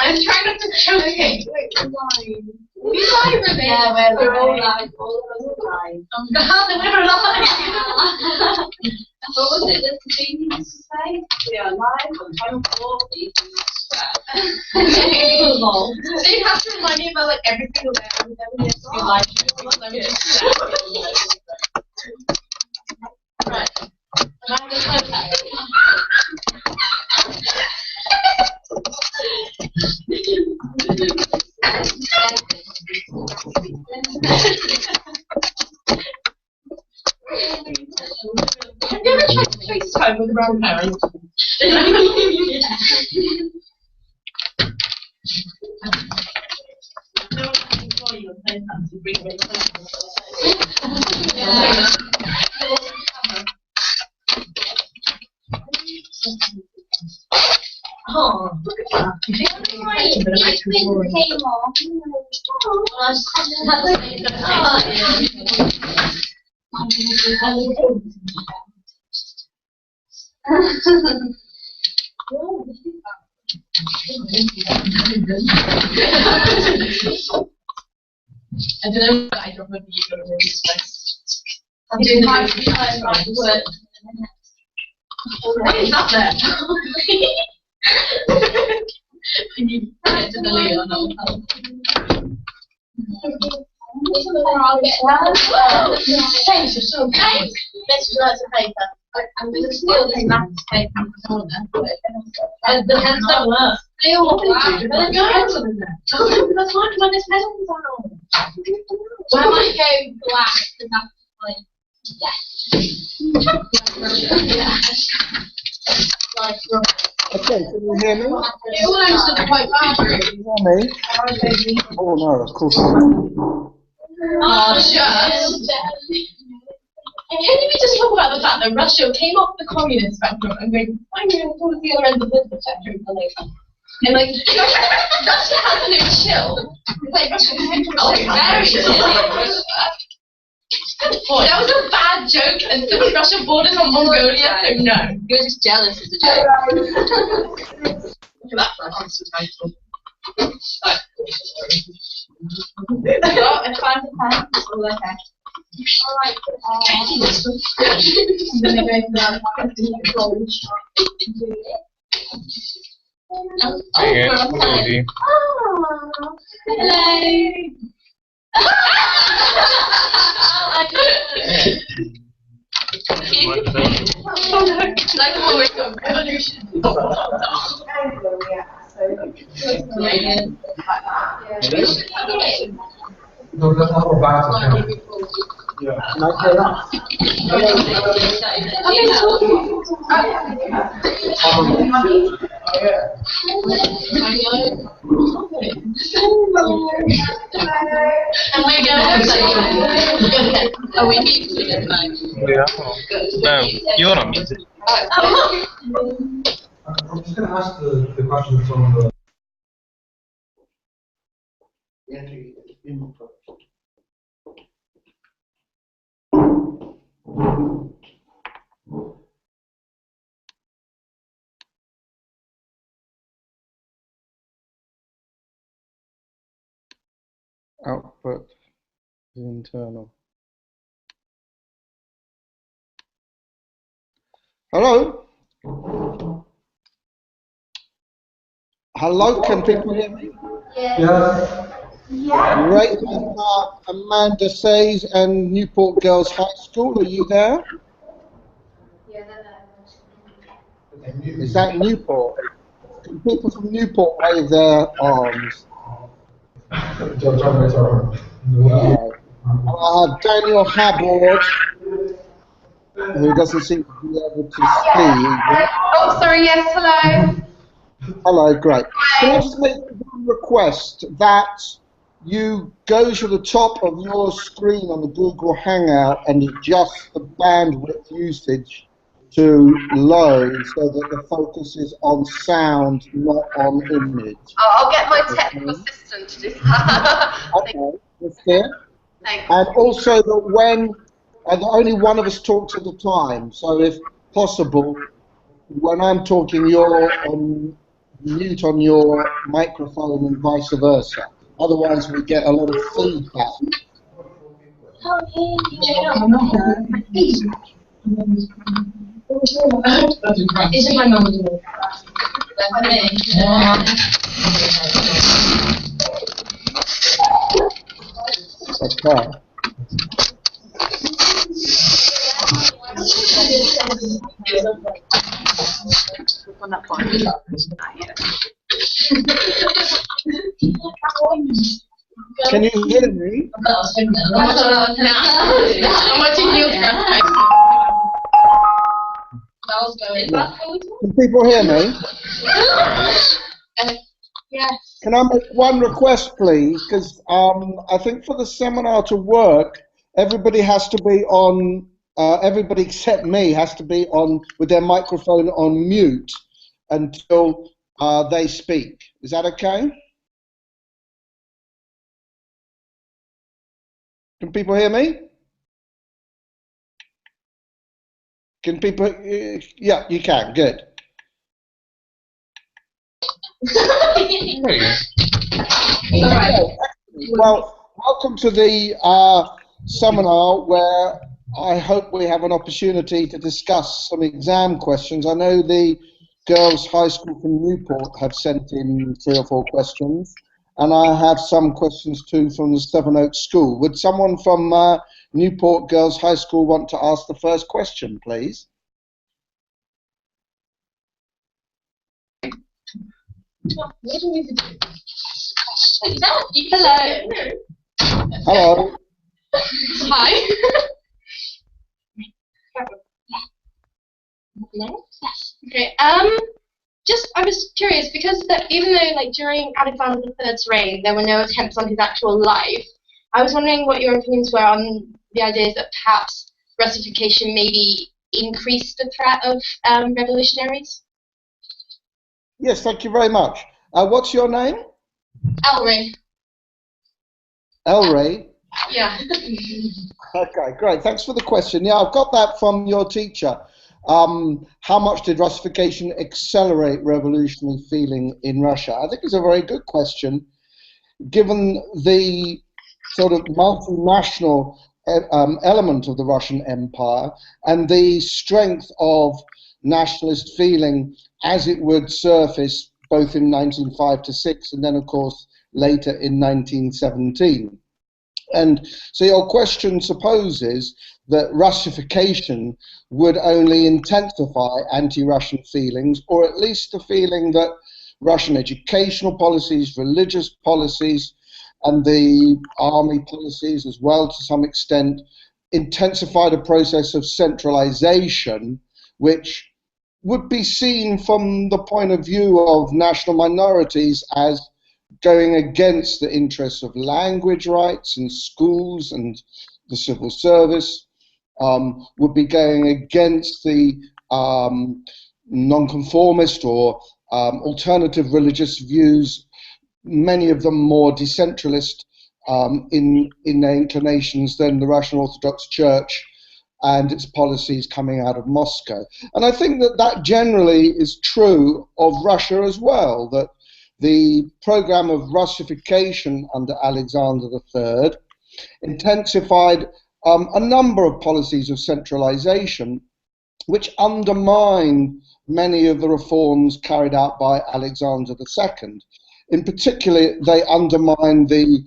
I'm trying not to choke it. Wait, live. We live, Renee. Yeah, we're all live. All of us are live. Oh God, we're live. What was it that the thing used to say? We are live on Channel 4, please do not swear. So you have to remind me about like every single day. I'm never going to be live. Let me just right. I'm just okay. Have you ever tried to FaceTime with grandparents? Oh, look at that. You think I'm crying, but I'm actually boring. I don't know what I don't know if you got really stressed. I'm doing the right word. What is up there? Can you get to the lead or not? Thanks, you're so kind. Let's write a paper. I'm going to steal this maths paper from corner. And the pens don't work. They all do, but there's no pencil in there. That's fine when there's pencils on. So I might go black because that's like, yeah. Like, Okay, can you hear me? it almost looks quite bad. Can you hear me? Oh no, of course not. Oh, just. Can you just talk about the fact that Russia came off the communist spectrum and going, I'm going towards the other end of the spectrum and like Russia has no chill. It's like Russia very chill. That was a bad joke, and since Russia borders on Mongolia, so no. You're just jealous as a joke. That's our answer title. Well, if I'm the pen, it's all okay. Alright, I'm gonna go for the college. Hey, Goldie. Hello. Like always got revolution. No, that's not a bad thing. Yeah. Can I hear that? And we're going to Oh, we need to get back. Yeah. No, you're on music. I'm just going to ask the question from the. Output is internal. Hello? Hello, can people hear me? Yes. Great. Amanda Says and Newport Girls High School, are you there? Is that Newport? Can people from Newport wave their arms? Right. I have Daniel Habord, who doesn't seem to be able to see. Oh, sorry, yes, hello. Hello, great. Can I just make one request that you go to the top of your screen on the Google Hangout and adjust the bandwidth usage to low so that the focus is on sound, not on image. I'll get my technical assistant to do that. Okay, that's it. Thanks. And also that when only one of us talks at a time, so if possible, when I'm talking, you're on mute on your microphone and vice versa. Otherwise, we get a lot of feedback. Isn't my mum doing Okay. Can you hear me? I'm watching you. Can people hear me? Yes. Can I make one request, please? Because I think for the seminar to work, everybody has to be on. Everybody except me has to be on with their microphone on mute until they speak. Is that okay? Can people hear me? Can people? Yeah, you can. Good. Well, welcome to the seminar where I hope we have an opportunity to discuss some exam questions. I know the girls' high school from Newport have sent in 3 or 4 questions, and I have some questions too from the Sevenoaks School. Would someone from Newport Girls' High School want to ask the first question, please? Hello. Hello. Hi. Okay. Just I was curious because even though like during Alexander III's reign there were no attempts on his actual life, I was wondering what your opinions were on the idea that perhaps Russification maybe increased the threat of revolutionaries. Yes, thank you very much. What's your name? Elray. Elray. Yeah. Okay, great. Thanks for the question. Yeah, I've got that from your teacher. How much did Russification accelerate revolutionary feeling in Russia? I think it's a very good question, given the sort of multinational element of the Russian Empire and the strength of nationalist feeling as it would surface both in 1905 to 6 and then, of course, later in 1917. And so your question supposes that Russification would only intensify anti-Russian feelings, or at least the feeling that Russian educational policies, religious policies, and the army policies as well to some extent intensified a process of centralization, which would be seen from the point of view of national minorities as going against the interests of language rights and schools and the civil service, would be going against the nonconformist or alternative religious views, many of them more decentralist in their inclinations than the Russian Orthodox Church and its policies coming out of Moscow. And I think that that generally is true of Russia as well, that the program of Russification under Alexander III intensified a number of policies of centralization which undermined many of the reforms carried out by Alexander II. In particular, they undermined the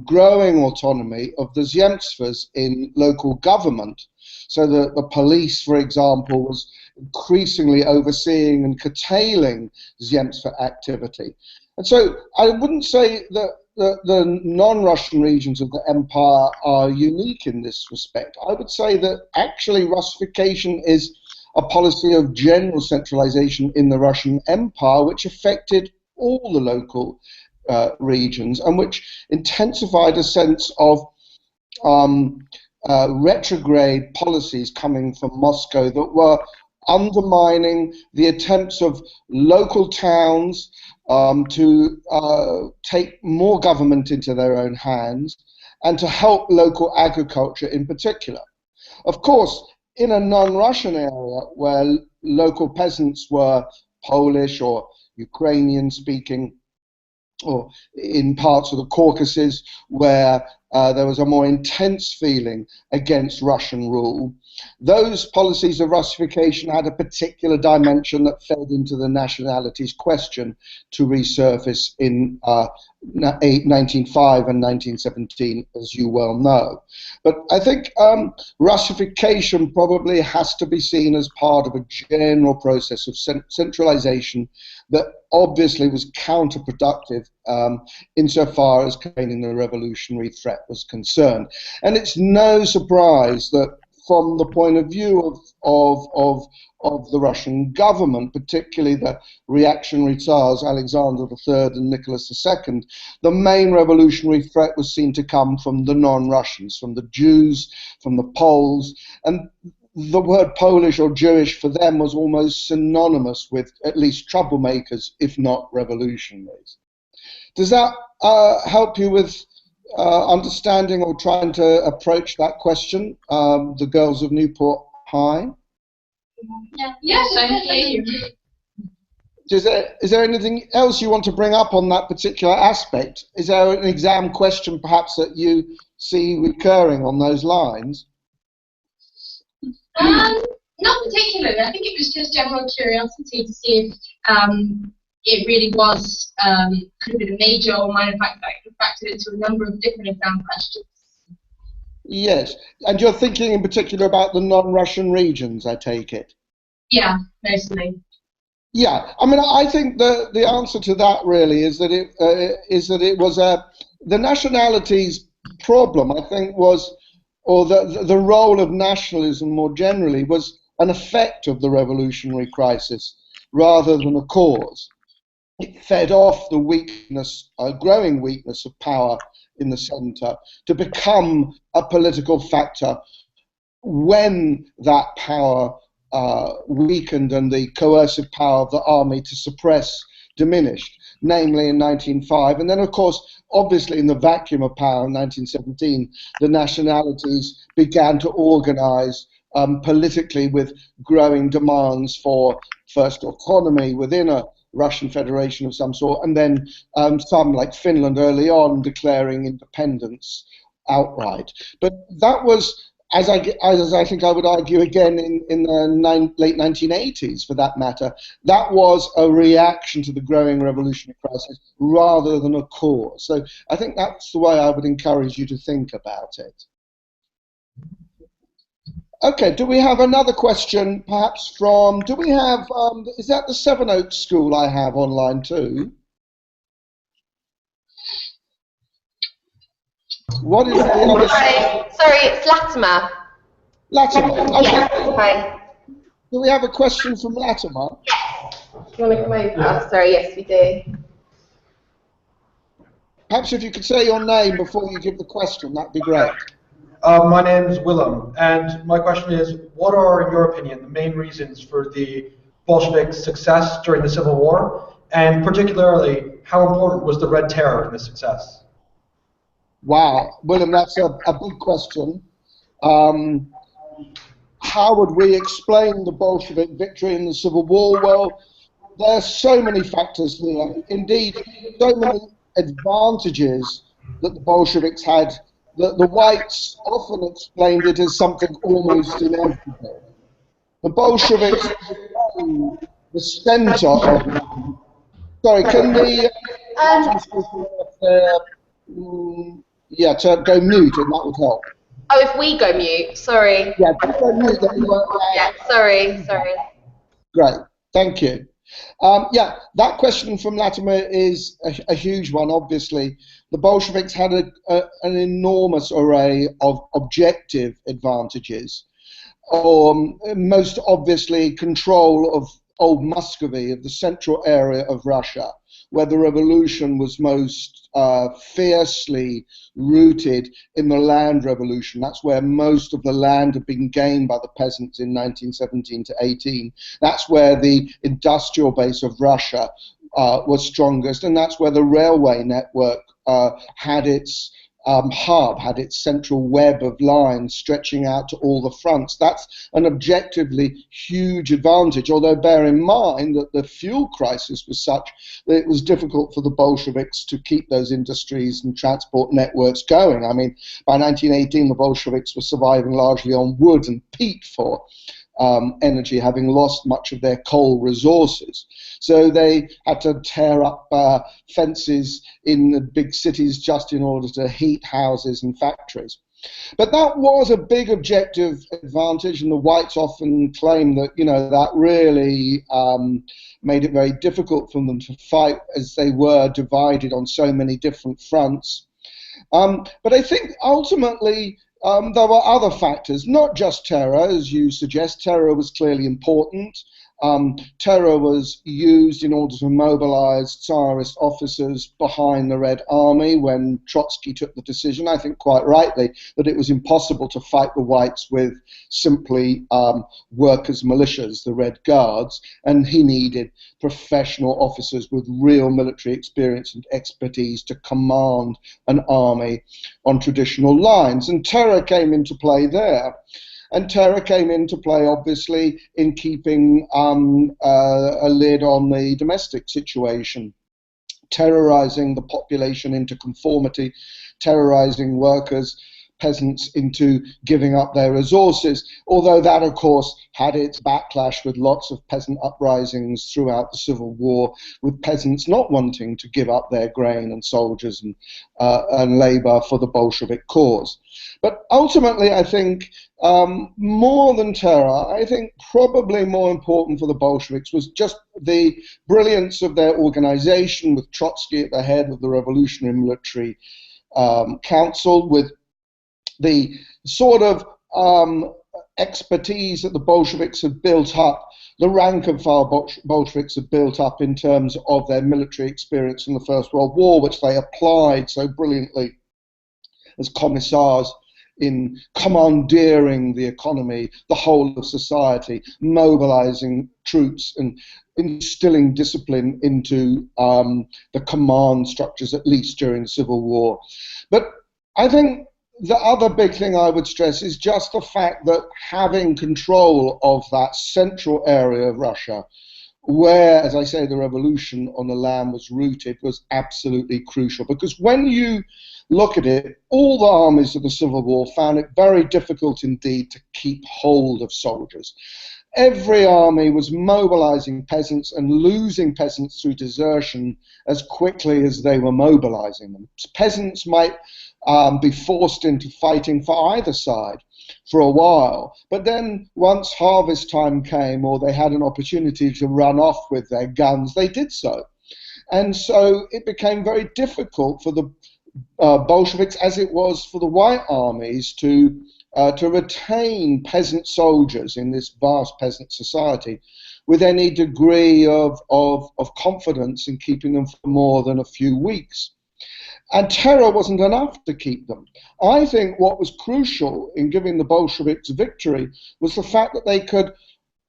growing autonomy of the Zemstvos in local government, so that the police, for example, was increasingly overseeing and curtailing Zemstva activity. And so I wouldn't say that the non-Russian regions of the empire are unique in this respect. I would say that actually Russification is a policy of general centralization in the Russian Empire, which affected all the local regions and which intensified a sense of retrograde policies coming from Moscow that were undermining the attempts of local towns to take more government into their own hands and to help local agriculture in particular. Of course, in a non-Russian area where local peasants were Polish or Ukrainian-speaking, or in parts of the Caucasus where there was a more intense feeling against Russian rule. Those policies of Russification had a particular dimension that fed into the nationalities question to resurface in 1905 and 1917, as you well know. But I think Russification probably has to be seen as part of a general process of centralization that obviously was counterproductive insofar as containing the revolutionary threat was concerned. And it's no surprise that from the point of view of the Russian government, particularly the reactionary Tsars Alexander III and Nicholas II, the main revolutionary threat was seen to come from the non-Russians, from the Jews, from the Poles, and the word Polish or Jewish for them was almost synonymous with at least troublemakers, if not revolutionaries. Does that help you with understanding or trying to approach that question, the girls of Newport High? Yes, I hear you. Is there anything else you want to bring up on that particular aspect? Is there an exam question perhaps that you see recurring on those lines? Not particularly. I think it was just general curiosity to see if it really was could have been a major or minor factor that factored into a number of different exam questions. Yes, and you're thinking in particular about the non-Russian regions, I take it. Yeah, mostly. Yeah, I mean, I think the answer to that really is that it was the nationalities problem. I think was, or the role of nationalism more generally was an effect of the revolutionary crisis rather than a cause. It fed off the weakness, a growing weakness of power in the centre to become a political factor when that power weakened and the coercive power of the army to suppress diminished, namely in 1905. And then, of course, obviously in the vacuum of power in 1917, the nationalities began to organise politically with growing demands for first autonomy within a Russian Federation of some sort, and then some, like Finland early on, declaring independence outright. But that was, as I think I would argue again in the late 1980s, for that matter, that was a reaction to the growing revolutionary crisis rather than a cause. So I think that's the way I would encourage you to think about it. Okay, do we have another question perhaps from, do we have, is that the Sevenoaks School I have online too? What is the other? Sorry, it's Latimer. Latimer, okay. Yeah, hi. Do we have a question from Latimer? Do you want to come over? Sorry, yes we do. Perhaps if you could say your name before you give the question, that'd be great. My name is Willem, and my question is, what are, in your opinion, the main reasons for the Bolshevik success during the Civil War, and particularly, how important was the Red Terror in this success? Wow, Willem, that's a big question. How would we explain the Bolshevik victory in the Civil War? Well, there are so many factors here. Indeed, so many advantages that the Bolsheviks had that the whites often explained it as something almost inevitable. The Bolsheviks became the center of... Sorry, can the... yeah, to go mute, and that would help. Oh, if we go mute, sorry. Yeah, just go mute. Yeah, sorry. Great, thank you. Yeah, that question from Latimer is a huge one, obviously. The Bolsheviks had an enormous array of objective advantages. Most obviously, control of old Muscovy, of the central area of Russia, where the revolution was most fiercely rooted in the land revolution. That's where most of the land had been gained by the peasants in 1917 to 18. That's where the industrial base of Russia was strongest, and that's where the railway network had its hub, had its central web of lines stretching out to all the fronts. That's an objectively huge advantage, although bear in mind that the fuel crisis was such that it was difficult for the Bolsheviks to keep those industries and transport networks going. I mean, by 1918, the Bolsheviks were surviving largely on wood and peat for energy, having lost much of their coal resources. So they had to tear up fences in the big cities just in order to heat houses and factories. But that was a big objective advantage, and the whites often claim that, you know, that really made it very difficult for them to fight, as they were divided on so many different fronts. But I think ultimately there were other factors, not just terror, as you suggest. Terror was clearly important. Terror was used in order to mobilize Tsarist officers behind the Red Army when Trotsky took the decision, I think quite rightly, that it was impossible to fight the whites with simply workers' militias, the Red Guards, and he needed professional officers with real military experience and expertise to command an army on traditional lines. And terror came into play there. And terror came into play, obviously, in keeping a lid on the domestic situation, terrorizing the population into conformity, terrorizing workers, peasants into giving up their resources, although that, of course, had its backlash with lots of peasant uprisings throughout the Civil War, with peasants not wanting to give up their grain and soldiers and labor for the Bolshevik cause. But ultimately, I think, more than terror, I think probably more important for the Bolsheviks was just the brilliance of their organization, with Trotsky at the head of the Revolutionary Military Council, with the sort of expertise that the Bolsheviks had built up, the rank and file Bolsheviks had built up in terms of their military experience in the First World War, which they applied so brilliantly as commissars in commandeering the economy, the whole of society, mobilizing troops and instilling discipline into the command structures, at least during the Civil War. But I think the other big thing I would stress is just the fact that having control of that central area of Russia, where, as I say, the revolution on the land was rooted, was absolutely crucial. Because when you look at it, all the armies of the Civil War found it very difficult indeed to keep hold of soldiers. Every army was mobilizing peasants and losing peasants through desertion as quickly as they were mobilizing them. Peasants might be forced into fighting for either side for a while, but then once harvest time came, or they had an opportunity to run off with their guns, they did so. And so it became very difficult for the Bolsheviks, as it was for the white armies, to retain peasant soldiers in this vast peasant society with any degree of confidence in keeping them for more than a few weeks. And terror wasn't enough to keep them. I think what was crucial in giving the Bolsheviks victory was the fact that they could,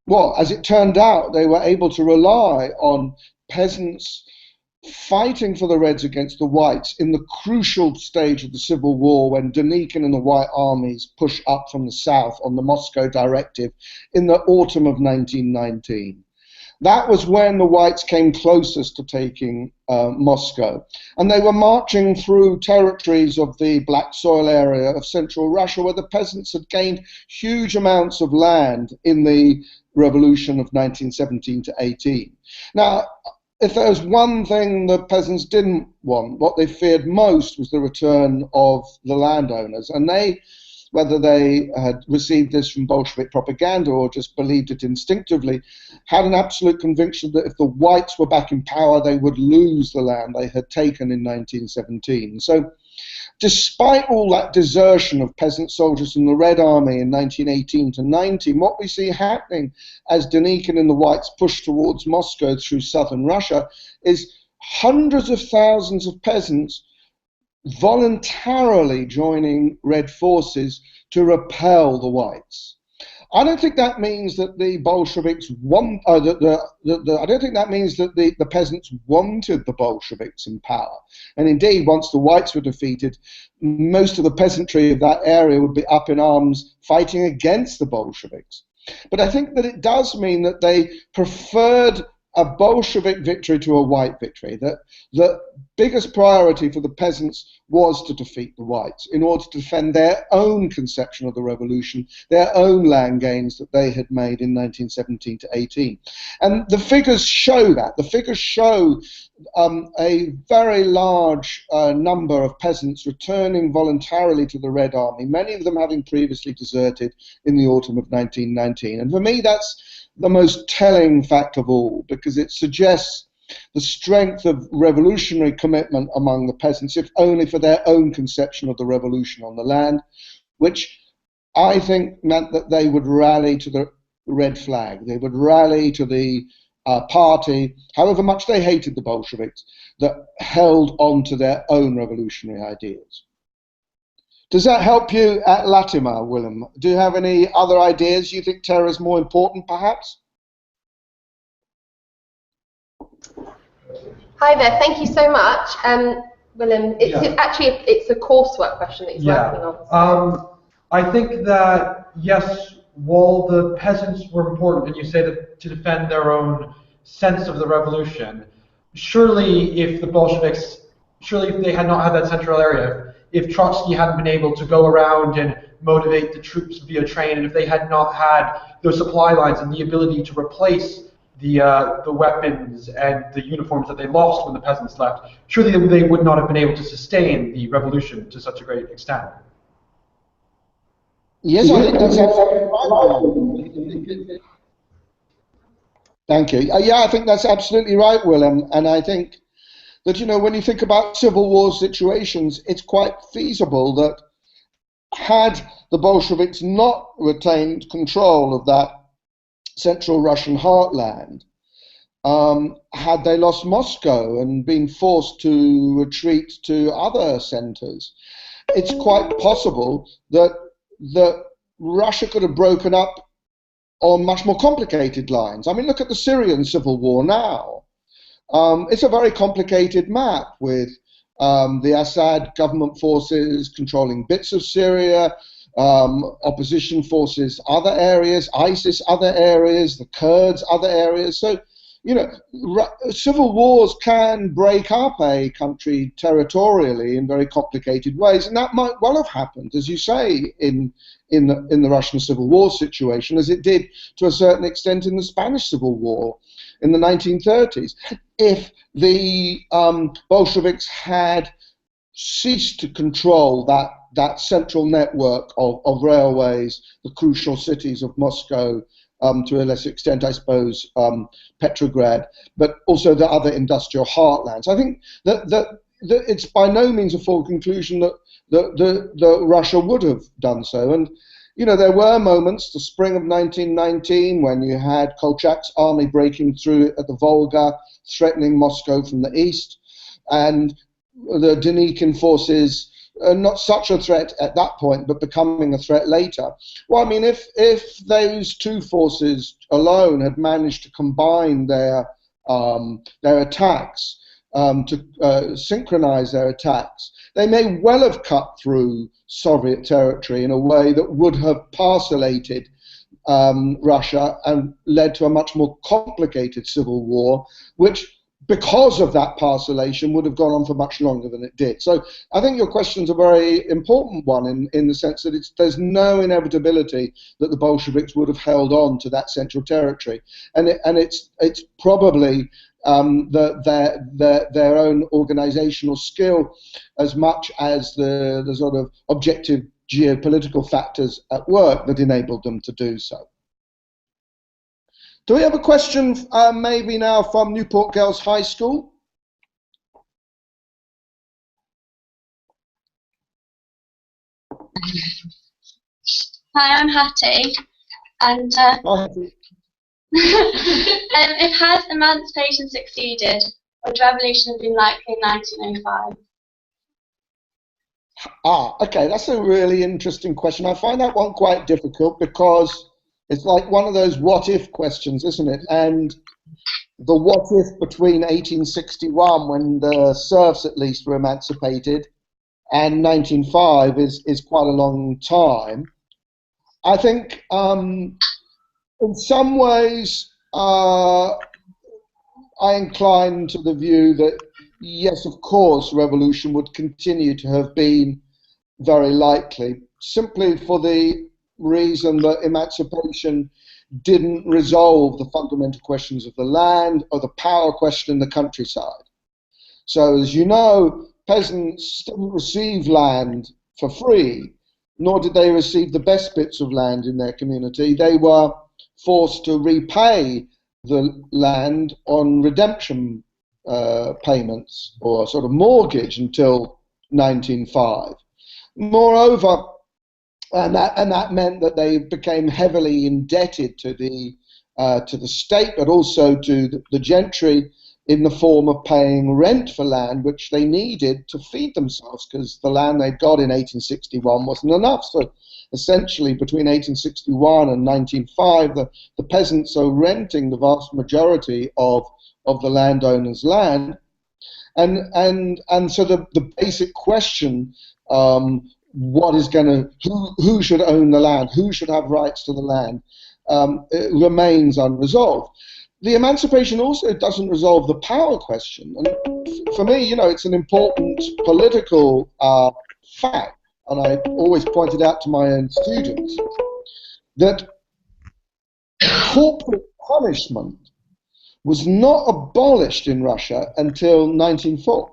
well, as it turned out, they were able to rely on peasants fighting for the Reds against the Whites in the crucial stage of the Civil War, when Denikin and the White armies push up from the south on the Moscow Directive in the autumn of 1919. That was when the Whites came closest to taking Moscow. And they were marching through territories of the black soil area of central Russia, where the peasants had gained huge amounts of land in the revolution of 1917 to 18. Now, if there was one thing the peasants didn't want, what they feared most was the return of the landowners. And they, whether they had received this from Bolshevik propaganda or just believed it instinctively, had an absolute conviction that if the whites were back in power, they would lose the land they had taken in 1917. So despite all that desertion of peasant soldiers from the Red Army in 1918 to 19, what we see happening as Denikin and the whites push towards Moscow through southern Russia is hundreds of thousands of peasants voluntarily joining Red forces to repel the whites. I don't think that means that the Bolsheviks want. I don't think that means that the peasants wanted the Bolsheviks in power. And indeed, once the whites were defeated, most of the peasantry of that area would be up in arms fighting against the Bolsheviks. But I think that it does mean that they preferred a Bolshevik victory to a white victory, that the biggest priority for the peasants was to defeat the whites in order to defend their own conception of the revolution, their own land gains that they had made in 1917 to 18. And the figures show that. The figures show a very large number of peasants returning voluntarily to the Red Army, many of them having previously deserted in the autumn of 1919. And for me, that's the most telling fact of all, because it suggests the strength of revolutionary commitment among the peasants, if only for their own conception of the revolution on the land, which I think meant that they would rally to the red flag. They would rally to the party, however much they hated the Bolsheviks, that held on to their own revolutionary ideas. Does that help you at Latimer, Willem? Do you have any other ideas you think terror is more important, perhaps? Hi there, thank you so much. Willem, it's a coursework question that he's working on. I think that, yes, while the peasants were important, and you say that to defend their own sense of the revolution, surely if they had not had that central area, if Trotsky hadn't been able to go around and motivate the troops via train, and if they had not had those supply lines and the ability to replace the weapons and the uniforms that they lost when the peasants left, surely they would not have been able to sustain the revolution to such a great extent. Yes, I think that's absolutely right. Thank you. Yeah, I think that's absolutely right, Willem. And I think that, when you think about civil war situations, it's quite feasible that had the Bolsheviks not retained control of that central Russian heartland, had they lost Moscow and been forced to retreat to other centers, it's quite possible that Russia could have broken up on much more complicated lines. I mean, look at the Syrian civil war now. It's a very complicated map with the Assad government forces controlling bits of Syria, opposition forces other areas, ISIS other areas, the Kurds other areas. So, civil wars can break up a country territorially in very complicated ways, and that might well have happened, as you say, in the Russian Civil War situation, as it did to a certain extent in the Spanish Civil War in the 1930s. If the Bolsheviks had ceased to control that central network of railways, the crucial cities of Moscow, to a lesser extent, I suppose, Petrograd, but also the other industrial heartlands. I think that it's by no means a full conclusion that Russia would have done so. And, there were moments, the spring of 1919, when you had Kolchak's army breaking through at the Volga, threatening Moscow from the east, and the Denikin forces, not such a threat at that point, but becoming a threat later. Well, I mean, if those two forces alone had managed to combine their attacks, to synchronize their attacks, they may well have cut through Soviet territory in a way that would have parcellated Russia and led to a much more complicated civil war, which, because of that parcellation, would have gone on for much longer than it did. So I think your question's a very important one in the sense that there's no inevitability that the Bolsheviks would have held on to that central territory, and it's probably their own organizational skill as much as the sort of objective geopolitical factors at work that enabled them to do so. Do we have a question maybe now from Newport Girls High School? Hi, I'm Hattie, and if had emancipation succeeded, would revolution have been likely in 1905? Okay, that's a really interesting question. I find that one quite difficult because It's like one of those what-if questions, isn't it? And the what-if between 1861, when the serfs at least were emancipated, and 1905 is quite a long time. I think in some ways I incline to the view that yes, of course, revolution would continue to have been very likely, simply for the reason that emancipation didn't resolve the fundamental questions of the land or the power question in the countryside. So, as you know, peasants didn't receive land for free, nor did they receive the best bits of land in their community. They were forced to repay the land on redemption payments or sort of mortgage until 1905. Moreover, and that meant that they became heavily indebted to the state, but also to the gentry in the form of paying rent for land, which they needed to feed themselves, because the land they'd got in 1861 wasn't enough. So essentially, between 1861 and 1905, the peasants are renting the vast majority of the landowners' land, and so the basic question, who should own the land, who should have rights to the land, it remains unresolved. The emancipation also doesn't resolve the power question, and for me, it's an important political fact, and I always pointed out to my own students that corporal punishment was not abolished in Russia until 1904.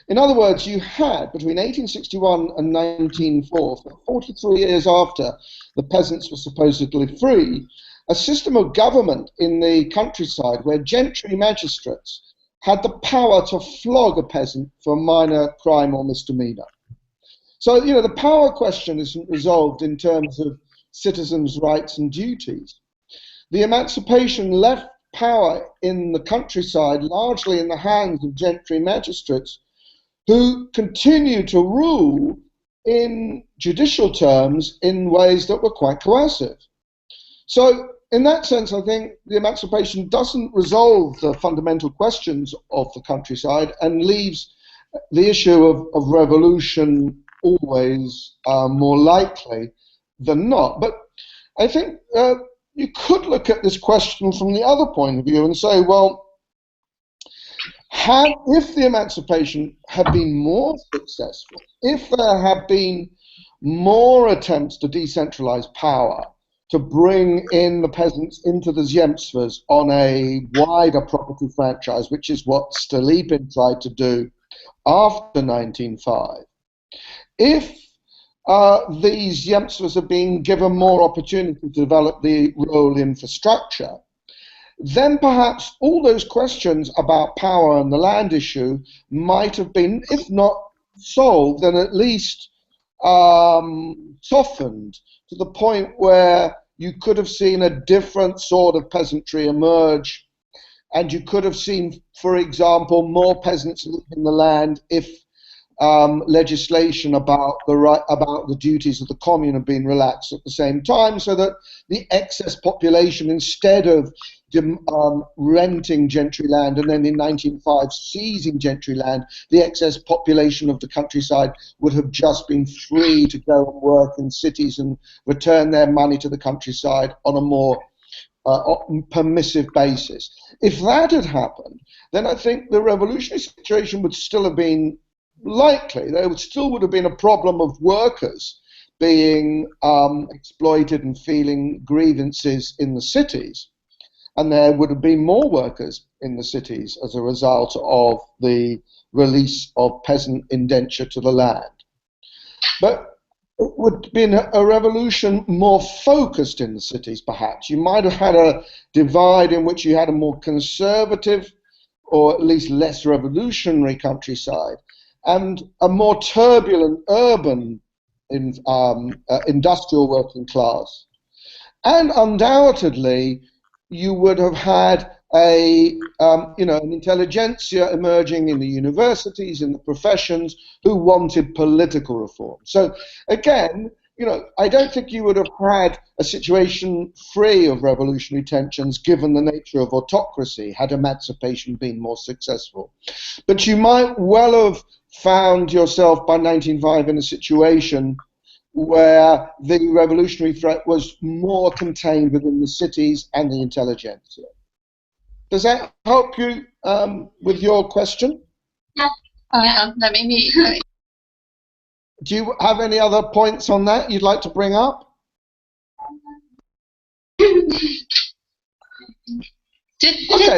In other words, you had, between 1861 and 1904, 43 years after the peasants were supposedly free, a system of government in the countryside where gentry magistrates had the power to flog a peasant for a minor crime or misdemeanor. So, the power question isn't resolved in terms of citizens' rights and duties. The emancipation left power in the countryside largely in the hands of gentry magistrates, who continue to rule in judicial terms in ways that were quite coercive. So, in that sense, I think the emancipation doesn't resolve the fundamental questions of the countryside and leaves the issue of revolution always more likely than not. But I think you could look at this question from the other point of view and say, well, if the emancipation had been more successful, if there had been more attempts to decentralize power, to bring in the peasants into the zemstvos on a wider property franchise, which is what Stolypin tried to do after 1905, if these zemstvos are being given more opportunity to develop the rural infrastructure, then perhaps all those questions about power and the land issue might have been, if not solved, then at least softened to the point where you could have seen a different sort of peasantry emerge, and you could have seen, for example, more peasants living the land if legislation about the duties of the commune had been relaxed at the same time, so that the excess population, instead of renting gentry land and then in 1905 seizing gentry land, the excess population of the countryside would have just been free to go and work in cities and return their money to the countryside on a more permissive basis. If that had happened, then I think the revolutionary situation would still have been likely. There still would have been a problem of workers being exploited and feeling grievances in the cities. And there would have been more workers in the cities as a result of the release of peasant indenture to the land. But it would have been a revolution more focused in the cities, perhaps. You might have had a divide in which you had a more conservative, or at least less revolutionary countryside, and a more turbulent urban industrial working class. And undoubtedly, you would have had an intelligentsia emerging in the universities, in the professions, who wanted political reform. So again, you know, I don't think you would have had a situation free of revolutionary tensions given the nature of autocracy had emancipation been more successful. But you might well have found yourself by 1905 in a situation where the revolutionary threat was more contained within the cities and the intelligentsia. Does that help you with your question? Yeah, let me. Do you have any other points on that you'd like to bring up? Okay,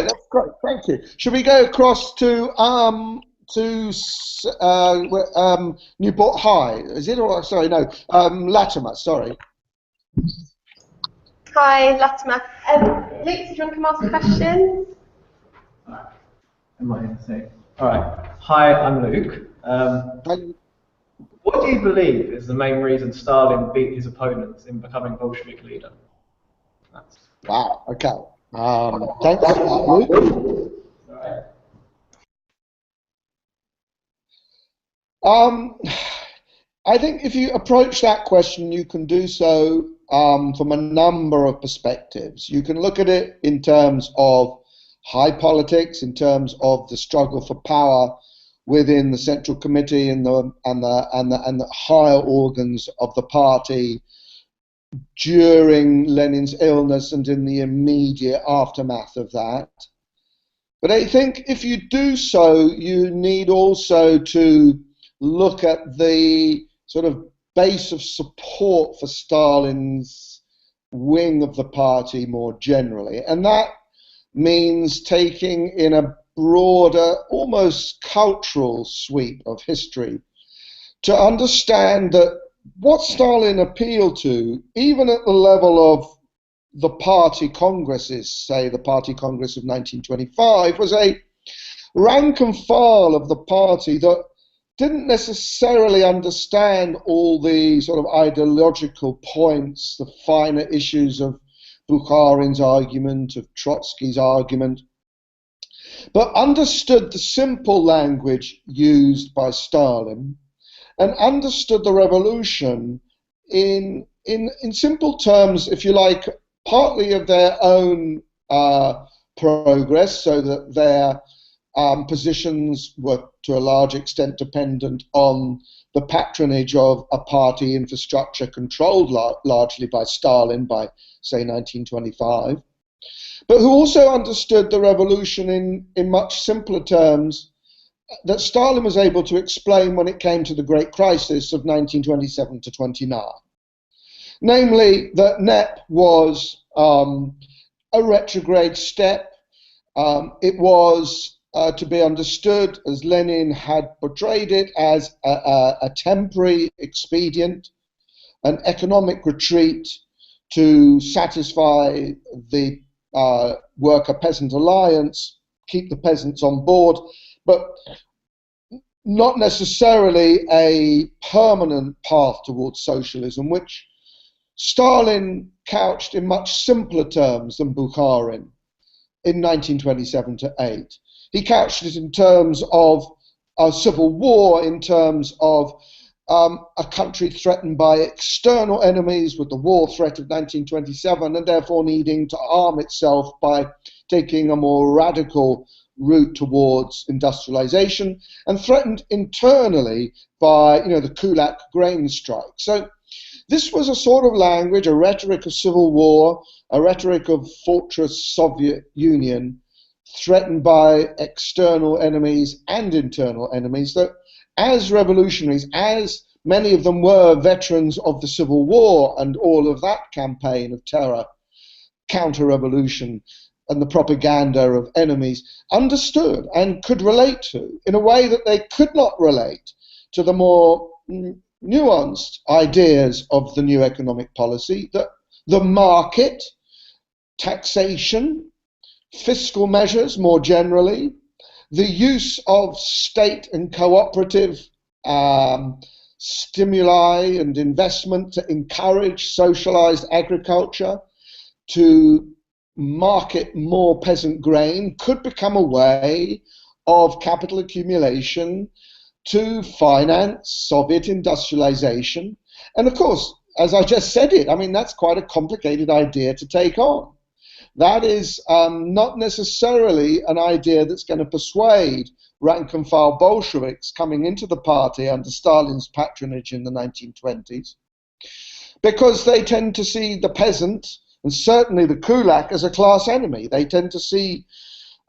that's great. Thank you. Should we go across to Newport High? Is it? Or sorry, no, Latimer. Sorry. Hi, Latimer. Luke, did you want to come ask a question? Am I going to say? All right. Hi, I'm Luke. What do you believe is the main reason Stalin beat his opponents in becoming Bolshevik leader? Wow. Okay. Thanks, Luke. I think if you approach that question, you can do so from a number of perspectives. You can look at it in terms of high politics, in terms of the struggle for power within the Central Committee and the higher organs of the party during Lenin's illness and in the immediate aftermath of that. But I think if you do so, you need also to look at the sort of base of support for Stalin's wing of the party more generally. And that means taking in a broader, almost cultural sweep of history to understand that what Stalin appealed to, even at the level of the party congresses, say the Party Congress of 1925, was a rank and file of the party that didn't necessarily understand all the sort of ideological points, the finer issues of Bukharin's argument, of Trotsky's argument, but understood the simple language used by Stalin and understood the revolution in simple terms, if you like, partly of their own progress, so that their positions were to a large extent dependent on the patronage of a party infrastructure controlled largely by Stalin by, say, 1925, but who also understood the revolution in much simpler terms that Stalin was able to explain when it came to the great crisis of 1927 to 29. Namely, that NEP was a retrograde step. It was to be understood, as Lenin had portrayed it, as a temporary expedient, an economic retreat to satisfy the worker-peasant alliance, keep the peasants on board, but not necessarily a permanent path towards socialism, which Stalin couched in much simpler terms than Bukharin in 1927 to 8. He couched it in terms of a civil war, in terms of a country threatened by external enemies with the war threat of 1927 and therefore needing to arm itself by taking a more radical route towards industrialization, and threatened internally by, the Kulak grain strike. So this was a sort of language, a rhetoric of civil war, a rhetoric of fortress Soviet Union, threatened by external enemies and internal enemies, that as revolutionaries, as many of them were veterans of the Civil War and all of that campaign of terror, counter-revolution, and the propaganda of enemies, understood and could relate to in a way that they could not relate to the more nuanced ideas of the new economic policy, that the market, taxation, fiscal measures more generally, the use of state and cooperative stimuli and investment to encourage socialized agriculture, to market more peasant grain, could become a way of capital accumulation to finance Soviet industrialization. And of course, as I just said it, I mean, that's quite a complicated idea to take on. That is not necessarily an idea that's going to persuade rank-and-file Bolsheviks coming into the party under Stalin's patronage in the 1920s, because they tend to see the peasant, and certainly the kulak, as a class enemy. They tend to see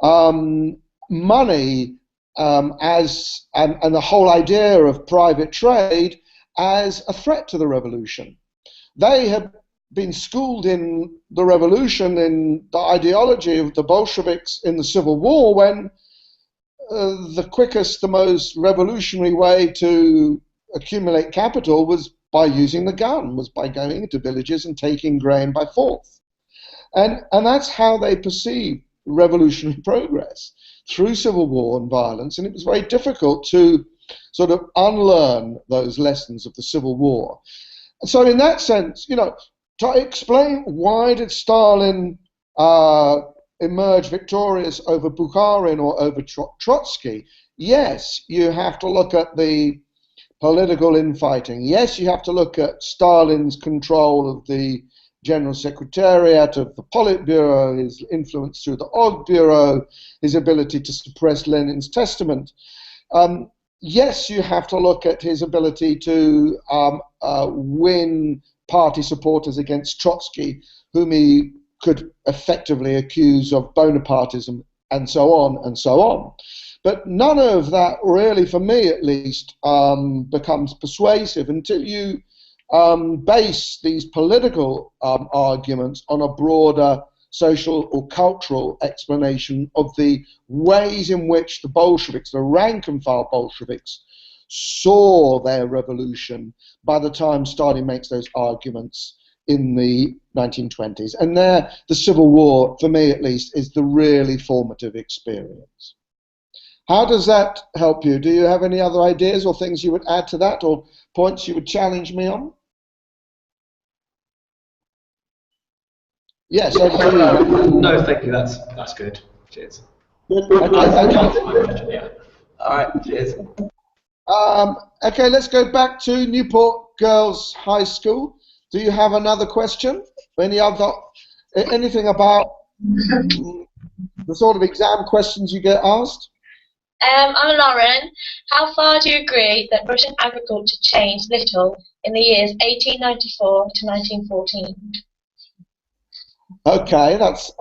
money and the whole idea of private trade as a threat to the revolution. They have been schooled in the revolution, in the ideology of the Bolsheviks in the Civil War, when the quickest, the most revolutionary way to accumulate capital was by using the gun, was by going into villages and taking grain by force. And that's how they perceived revolutionary progress, through civil war and violence. And it was very difficult to sort of unlearn those lessons of the Civil War. And so in that sense, you know, to explain why did Stalin emerge victorious over Bukharin or over Trotsky, yes, you have to look at the political infighting. Yes, you have to look at Stalin's control of the General Secretariat, of the Politburo, his influence through the Orgbureau, his ability to suppress Lenin's testament. Yes, you have to look at his ability to win party supporters against Trotsky, whom he could effectively accuse of Bonapartism, and so on and so on. But none of that really, for me at least, becomes persuasive until you base these political arguments on a broader social or cultural explanation of the ways in which the Bolsheviks, the rank-and-file Bolsheviks, saw their revolution by the time Stalin makes those arguments in the 1920s. And there, the Civil War, for me at least, is the really formative experience. How does that help you? Do you have any other ideas or things you would add to that, or points you would challenge me on? Yes, over to you. No, thank you. That's good. Cheers. Good. Okay. Yeah. All right. Cheers. Okay, let's go back to Newport Girls High School. Do you have another question? Anything about the sort of exam questions you get asked? I'm Lauren. How far do you agree that Russian agriculture changed little in the years 1894 to 1914? Okay, that's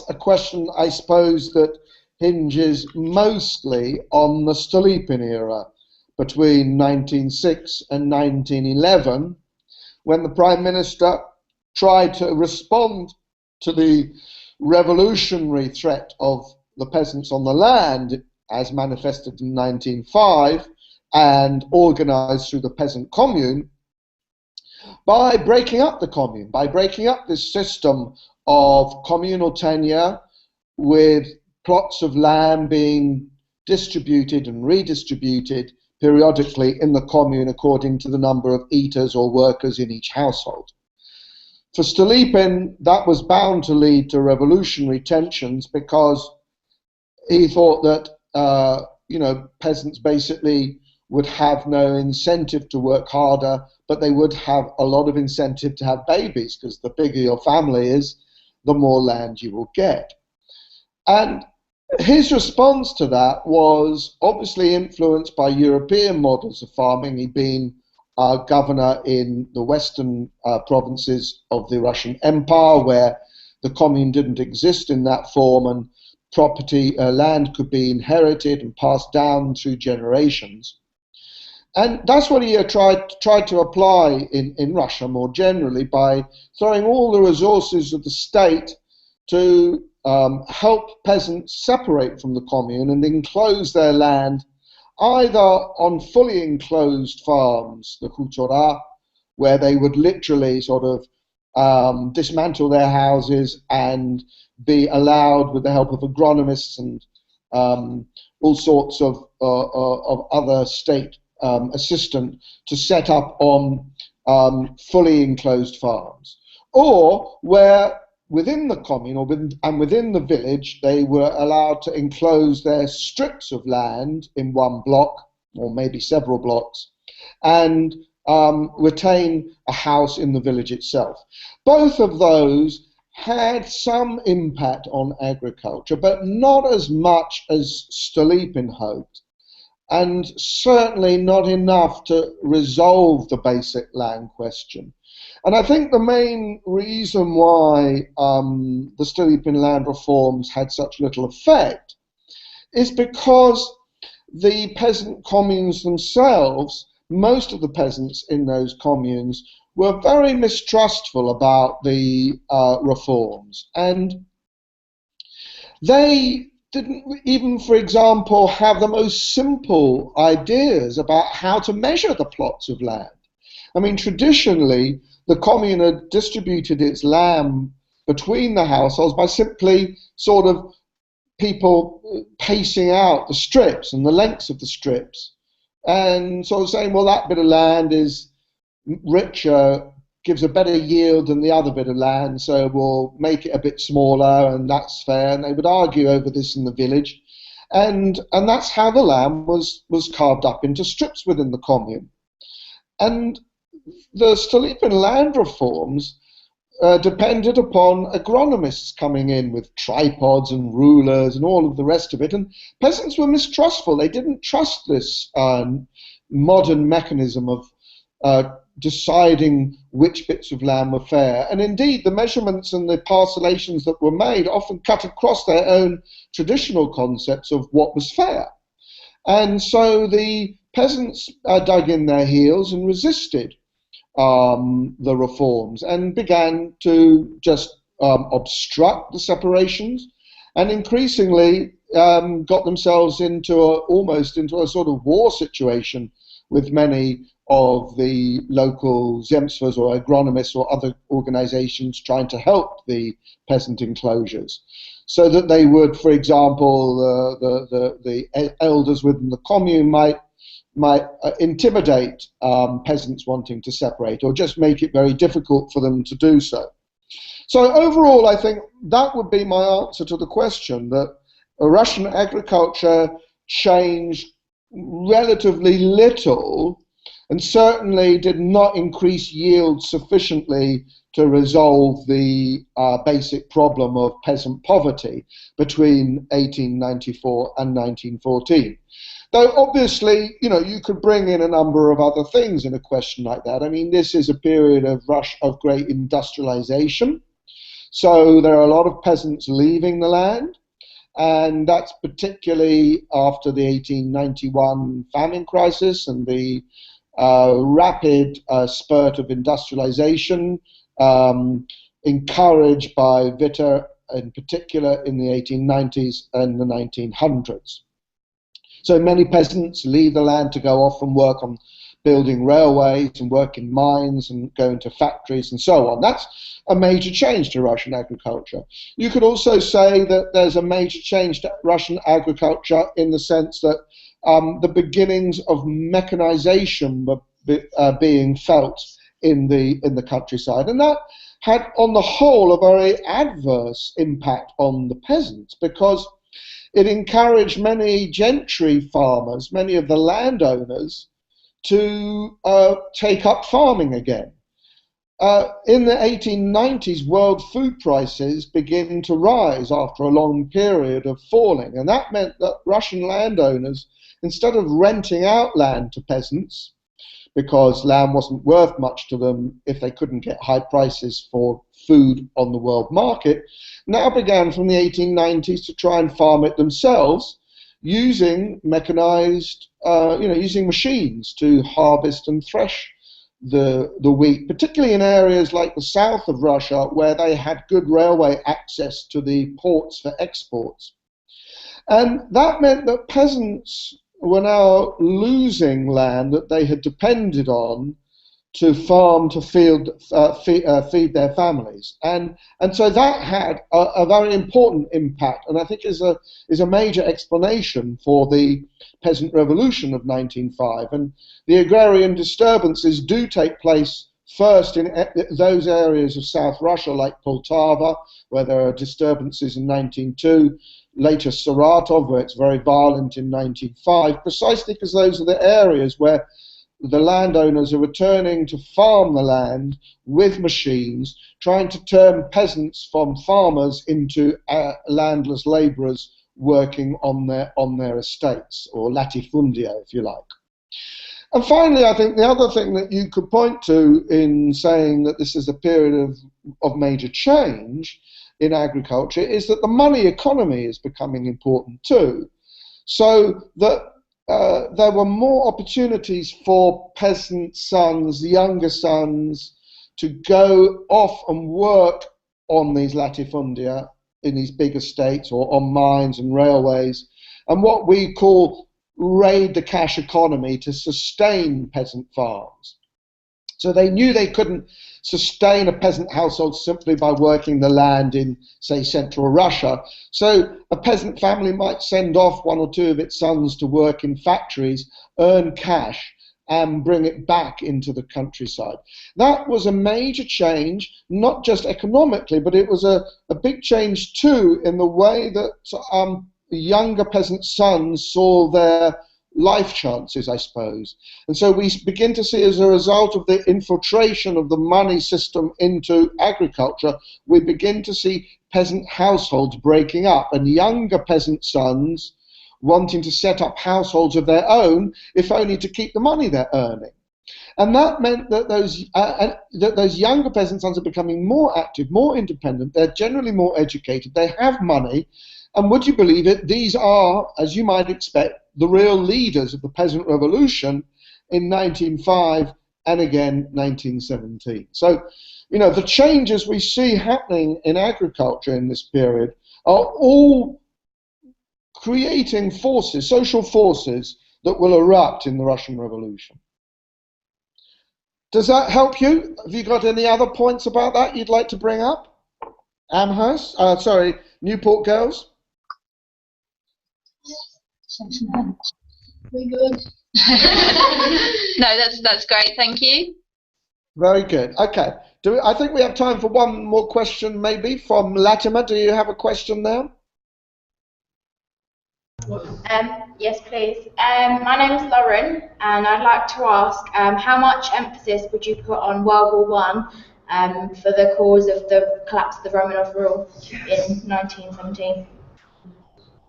a question, I suppose, that hinges mostly on the Stolypin era, between 1906 and 1911, when the Prime Minister tried to respond to the revolutionary threat of the peasants on the land, as manifested in 1905 and organized through the peasant commune, by breaking up the commune, by breaking up this system of communal tenure with plots of land being distributed and redistributed periodically in the commune according to the number of eaters or workers in each household. For Stolypin, that was bound to lead to revolutionary tensions, because he thought that peasants basically would have no incentive to work harder, but they would have a lot of incentive to have babies, because the bigger your family is, the more land you will get. And his response to that was obviously influenced by European models of farming. He'd been governor in the western provinces of the Russian Empire, where the commune didn't exist in that form, and property, land could be inherited and passed down through generations. And that's what he tried to apply in Russia more generally, by throwing all the resources of the state to help peasants separate from the commune and enclose their land either on fully enclosed farms, the hutora, where they would literally sort of dismantle their houses and be allowed, with the help of agronomists and all sorts of other state assistant, to set up on fully enclosed farms, or where within the commune and within the village they were allowed to enclose their strips of land in one block or maybe several blocks, and retain a house in the village itself. Both of those had some impact on agriculture, but not as much as Stolypin hoped, and certainly not enough to resolve the basic land question. And I think the main reason why the Stolypin land reforms had such little effect is because the peasant communes themselves, most of the peasants in those communes, were very mistrustful about the reforms. And they didn't even, for example, have the most simple ideas about how to measure the plots of land. I mean, traditionally, the commune had distributed its land between the households by simply sort of people pacing out the strips and the lengths of the strips, and sort of saying, well, that bit of land is richer, gives a better yield than the other bit of land, so we'll make it a bit smaller, and that's fair. And they would argue over this in the village, and that's how the land was carved up into strips within the commune. And the Stolypin land reforms depended upon agronomists coming in with tripods and rulers and all of the rest of it, and peasants were mistrustful. They didn't trust this modern mechanism of deciding which bits of land were fair. And indeed, the measurements and the parcellations that were made often cut across their own traditional concepts of what was fair. And so the peasants dug in their heels and resisted the reforms and began to just obstruct the separations, and increasingly got themselves into almost into a sort of war situation with many of the local zemstvos or agronomists or other organizations trying to help the peasant enclosures, so that they would, for example, the elders within the commune might intimidate peasants wanting to separate, or just make it very difficult for them to do so. So overall, I think that would be my answer to the question, that Russian agriculture changed relatively little, and certainly did not increase yield sufficiently to resolve the basic problem of peasant poverty between 1894 and 1914. Though obviously, you know, you could bring in a number of other things in a question like that. I mean, this is a period of great industrialization, so there are a lot of peasants leaving the land, and that's particularly after the 1891 famine crisis and the rapid spurt of industrialization encouraged by Witte in particular in the 1890s and the 1900s. So many peasants leave the land to go off and work on building railways and work in mines and go into factories and so on. That's a major change to Russian agriculture. You could also say that there's a major change to Russian agriculture in the sense that the beginnings of mechanization were being felt in the countryside, and that had on the whole a very adverse impact on the peasants, because it encouraged many gentry farmers, many of the landowners, to take up farming again. In the 1890s, world food prices began to rise after a long period of falling, and that meant that Russian landowners, instead of renting out land to peasants, because land wasn't worth much to them if they couldn't get high prices for food on the world market, now began from the 1890s to try and farm it themselves, using mechanized, using machines to harvest and thresh the wheat, particularly in areas like the south of Russia, where they had good railway access to the ports for exports. And that meant that peasants were now losing land that they had depended on to farm, to feed their families, and so that had a very important impact, and I think is a major explanation for the peasant revolution of 1905. And the agrarian disturbances do take place first in those areas of South Russia like Poltava, where there are disturbances in 1902. Later Saratov, where it's very violent in 1905, precisely because those are the areas where the landowners are returning to farm the land with machines, trying to turn peasants from farmers into landless labourers working on their estates, or latifundia, if you like. And finally, I think the other thing that you could point to in saying that this is a period of major change in agriculture is that the money economy is becoming important too. So that there were more opportunities for peasant sons, younger sons, to go off and work on these latifundia in these big estates or on mines and railways, and what we call raid the cash economy to sustain peasant farms. So they knew they couldn't sustain a peasant household simply by working the land in, say, central Russia. So a peasant family might send off one or two of its sons to work in factories, earn cash, and bring it back into the countryside. That was a major change, not just economically, but it was a big change too in the way that younger peasant sons saw their life chances, I suppose. And so we begin to see, as a result of the infiltration of the money system into agriculture, we begin to see peasant households breaking up and younger peasant sons wanting to set up households of their own, if only to keep the money they're earning. And that meant that those younger peasant sons are becoming more active, more independent, they're generally more educated, they have money, and would you believe it, these are, as you might expect, the real leaders of the peasant revolution in 1905 and again 1917. So, you know, the changes we see happening in agriculture in this period are all creating forces, social forces, that will erupt in the Russian Revolution. Does that help you? Have you got any other points about that you'd like to bring up? Amherst? Newport girls? Very good. No, that's great. Thank you. Very good. Okay. I think we have time for one more question, maybe, from Latimer. Do you have a question there? Yes, please. My name is Lauren, and I'd like to ask how much emphasis would you put on World War I for the cause of the collapse of the Romanov rule in 1917?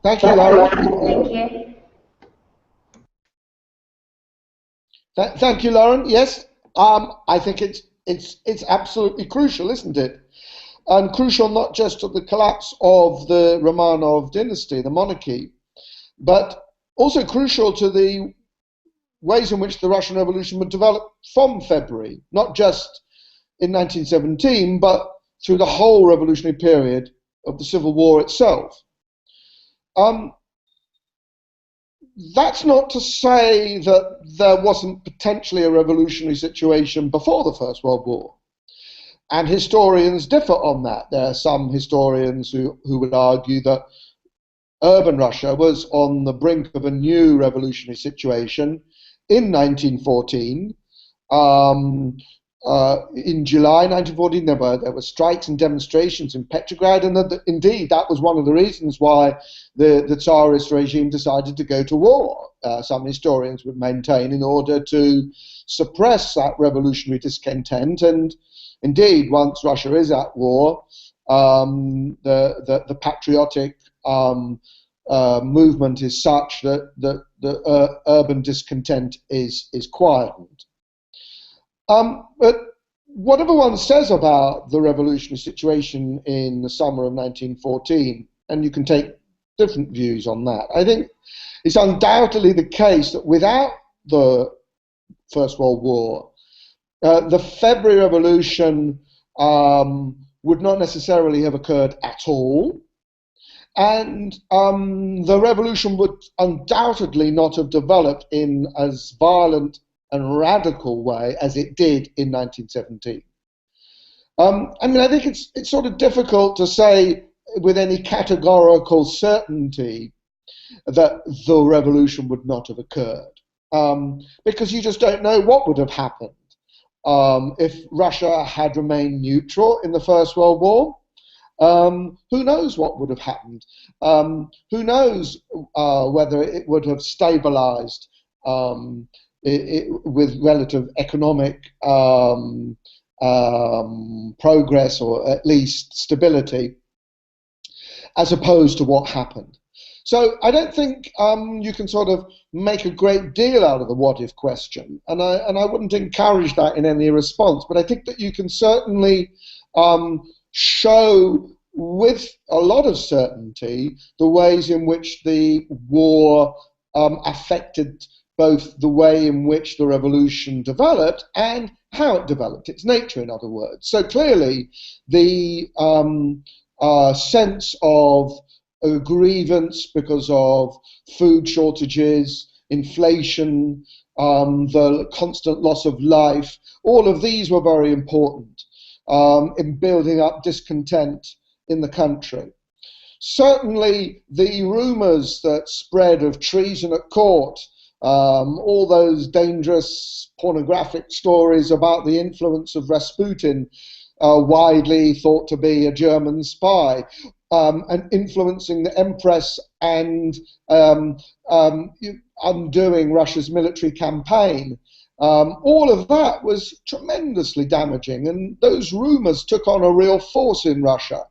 Thank you, Lauren. Thank you. Thank you, Lauren. Yes, I think it's absolutely crucial, isn't it? And crucial not just to the collapse of the Romanov dynasty, the monarchy, but also crucial to the ways in which the Russian Revolution would develop from February, not just in 1917, but through the whole revolutionary period of the Civil War itself. That's not to say that there wasn't potentially a revolutionary situation before the First World War. And historians differ on that. There are some historians who would argue that urban Russia was on the brink of a new revolutionary situation in 1914. In July 1914, there were strikes and demonstrations in Petrograd, and indeed that was one of the reasons why the Tsarist regime decided to go to war. Some historians would maintain, in order to suppress that revolutionary discontent. And indeed, once Russia is at war, the patriotic movement is such that the urban discontent is quietened. But whatever one says about the revolutionary situation in the summer of 1914, and you can take different views on that, I think it's undoubtedly the case that without the First World War, the February Revolution would not necessarily have occurred at all, and the revolution would undoubtedly not have developed in as violent and radical way as it did in 1917. I mean, I think it's sort of difficult to say with any categorical certainty that the revolution would not have occurred, because you just don't know what would have happened if Russia had remained neutral in the First World War. Who knows what would have happened? Who knows whether it would have stabilized with relative economic progress, or at least stability, as opposed to what happened. So I don't think you can sort of make a great deal out of the what if question, and I wouldn't encourage that in any response. But I think that you can certainly show with a lot of certainty the ways in which the war affected both the way in which the revolution developed and how it developed, its nature, in other words. So clearly, the sense of a grievance because of food shortages, inflation, the constant loss of life, all of these were very important in building up discontent in the country. Certainly, the rumours that spread of treason at court, all those dangerous pornographic stories about the influence of Rasputin, widely thought to be a German spy, and influencing the Empress and undoing Russia's military campaign. All of that was tremendously damaging, and those rumours took on a real force in Russia.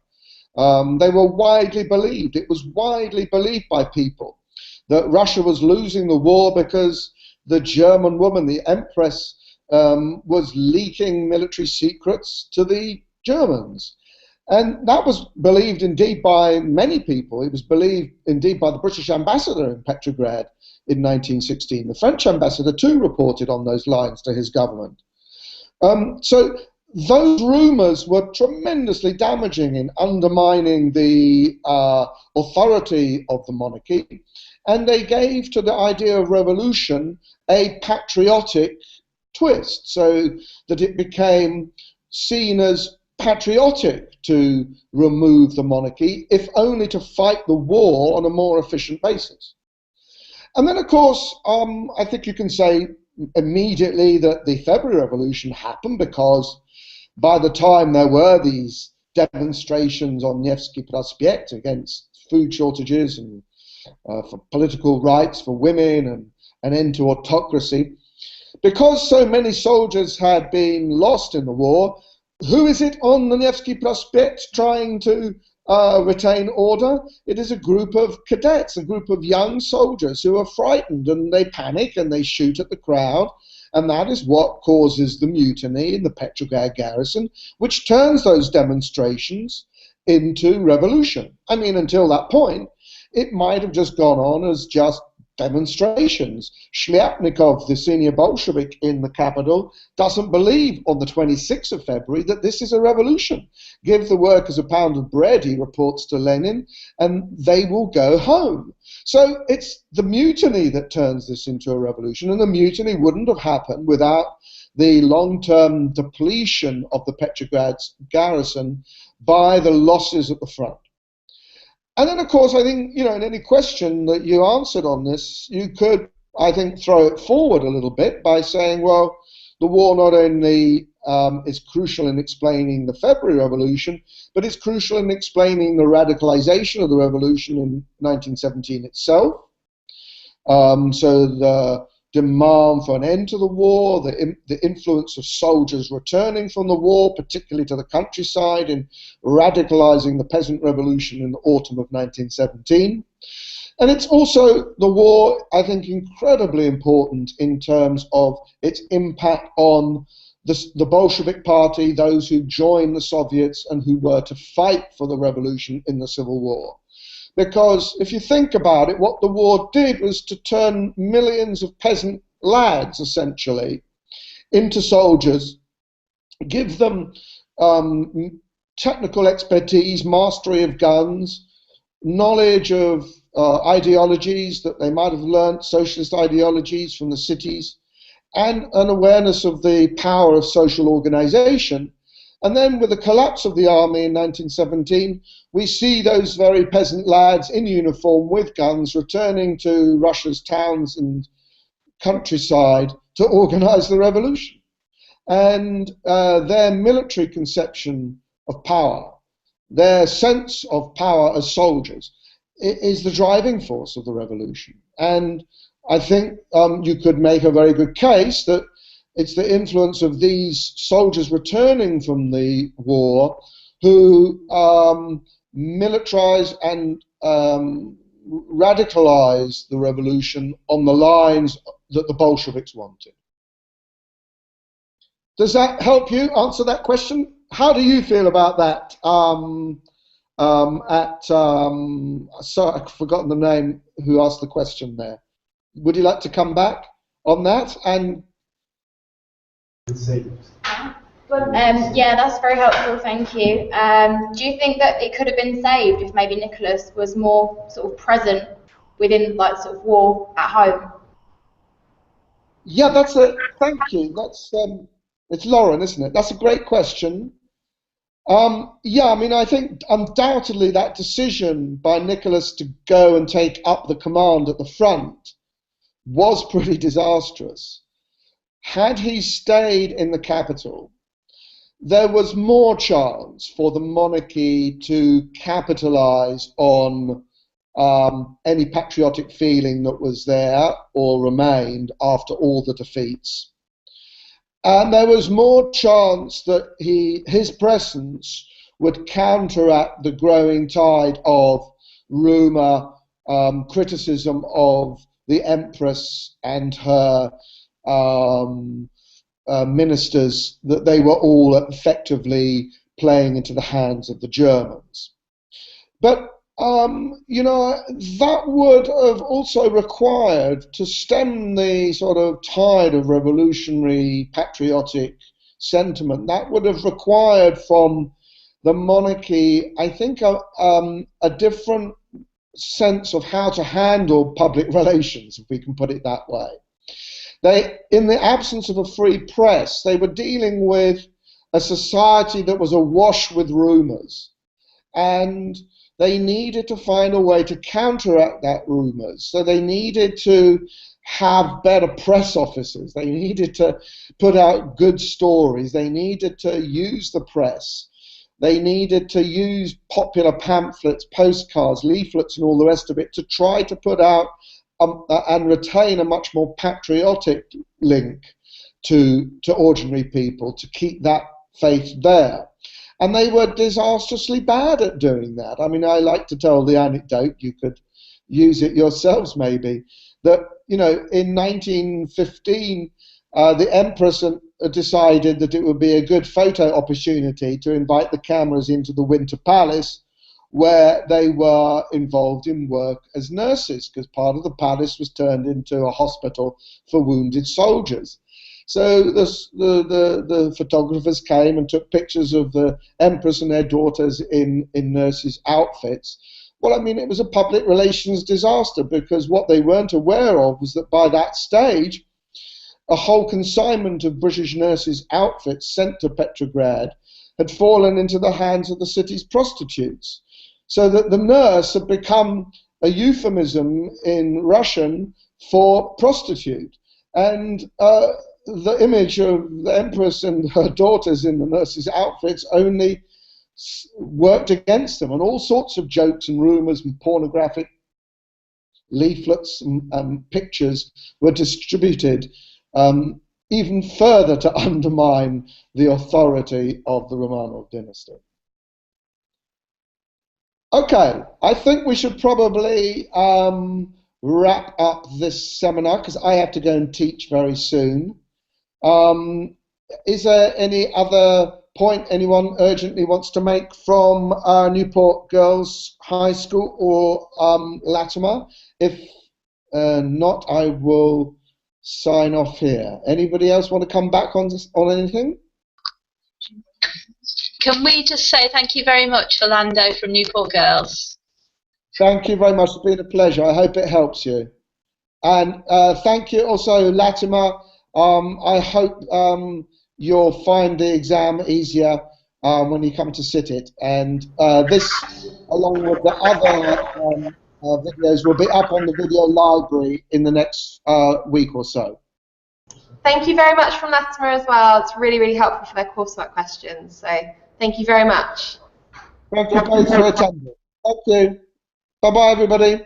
They were widely believed. It was widely believed by people that Russia was losing the war because the German woman, the Empress, was leaking military secrets to the Germans. And that was believed indeed by many people. It was believed indeed by the British ambassador in Petrograd in 1916. The French ambassador too reported on those lines to his government. So those rumours were tremendously damaging in undermining the authority of the monarchy, and they gave to the idea of revolution a patriotic twist, so that it became seen as patriotic to remove the monarchy, if only to fight the war on a more efficient basis. And then, of course, I think you can say immediately that the February Revolution happened because by the time there were these demonstrations on Nevsky Prospect against food shortages and for political rights for women and an end to autocracy, because so many soldiers had been lost in the war, who is it on the Nevsky Prospect trying to retain order? It is a group of cadets, a group of young soldiers who are frightened, and they panic and they shoot at the crowd, and that is what causes the mutiny in the Petrograd garrison, which turns those demonstrations into revolution. I mean, until that point, it might have just gone on as just demonstrations. Shliapnikov, the senior Bolshevik in the capital, doesn't believe on the 26th of February that this is a revolution. Give the workers a pound of bread, he reports to Lenin, and they will go home. So it's the mutiny that turns this into a revolution, and the mutiny wouldn't have happened without the long-term depletion of the Petrograd garrison by the losses at the front. And then, of course, I think, in any question that you answered on this, you could, I think, throw it forward a little bit by saying, well, the war not only is crucial in explaining the February Revolution, but it's crucial in explaining the radicalization of the revolution in 1917 itself. So the demand for an end to the war, the influence of soldiers returning from the war, particularly to the countryside, in radicalizing the peasant revolution in the autumn of 1917. And it's also the war, I think, incredibly important in terms of its impact on the Bolshevik Party, those who joined the Soviets and who were to fight for the revolution in the Civil War. Because if you think about it, what the war did was to turn millions of peasant lads, essentially, into soldiers, give them technical expertise, mastery of guns, knowledge of ideologies that they might have learnt, socialist ideologies from the cities, and an awareness of the power of social organization. And then with the collapse of the army in 1917, we see those very peasant lads in uniform with guns returning to Russia's towns and countryside to organize the revolution. And their military conception of power, their sense of power as soldiers, is the driving force of the revolution. And I think you could make a very good case that it's the influence of these soldiers returning from the war who militarize and radicalize the revolution on the lines that the Bolsheviks wanted. Does that help you answer that question? How do you feel about that? Sorry, I've forgotten the name who asked the question there. Would you like to come back on that? And yeah, that's very helpful, thank you. Do you think that it could have been saved if maybe Nicholas was more sort of present within like sort of war at home? Yeah, thank you. It's Lauren, isn't it? That's a great question. Yeah, I mean, I think undoubtedly that decision by Nicholas to go and take up the command at the front was pretty disastrous. Had he stayed in the capital, there was more chance for the monarchy to capitalize on any patriotic feeling that was there or remained after all the defeats. And there was more chance that his presence would counteract the growing tide of rumour, criticism of the Empress and her ministers, that they were all effectively playing into the hands of the Germans. But you know, that would have also required, to stem the sort of tide of revolutionary patriotic sentiment, that would have required from the monarchy, I think, a different sense of how to handle public relations, if we can put it that way. In the absence of a free press, they were dealing with a society that was awash with rumours, and they needed to find a way to counteract that rumours. So they needed to have better press officers. They needed to put out good stories. They needed to use the press. They needed to use popular pamphlets, postcards, leaflets, and all the rest of it to try to put out and retain a much more patriotic link to ordinary people, to keep that faith there. And they were disastrously bad at doing that. I mean, I like to tell the anecdote, you could use it yourselves maybe, that, you know, in 1915, the Empress decided that it would be a good photo opportunity to invite the cameras into the Winter Palace, where they were involved in work as nurses, because part of the palace was turned into a hospital for wounded soldiers. So the photographers came and took pictures of the Empress and their daughters in nurses' outfits. Well, I mean, it was a public relations disaster, because what they weren't aware of was that by that stage, a whole consignment of British nurses' outfits sent to Petrograd had fallen into the hands of the city's prostitutes. So that the nurse had become a euphemism in Russian for prostitute. And the image of the Empress and her daughters in the nurses' outfits only worked against them, and all sorts of jokes and rumours and pornographic leaflets and pictures were distributed, even further to undermine the authority of the Romanov dynasty. Okay, I think we should probably wrap up this seminar, because I have to go and teach very soon. Is there any other point anyone urgently wants to make from Newport Girls High School or Latimer? If not, I will sign off here. Anybody else want to come back on anything? Can we just say thank you very much for Lando from Newport Girls? Thank you very much. It's been a pleasure. I hope it helps you. And thank you also, Latimer. I hope you'll find the exam easier when you come to sit it. And this, along with the other videos, will be up on the video library in the next week or so. Thank you very much from Latimer as well. It's really, really helpful for their coursework questions. So thank you very much. Thank you both for attending. Thank you. Bye-bye, everybody.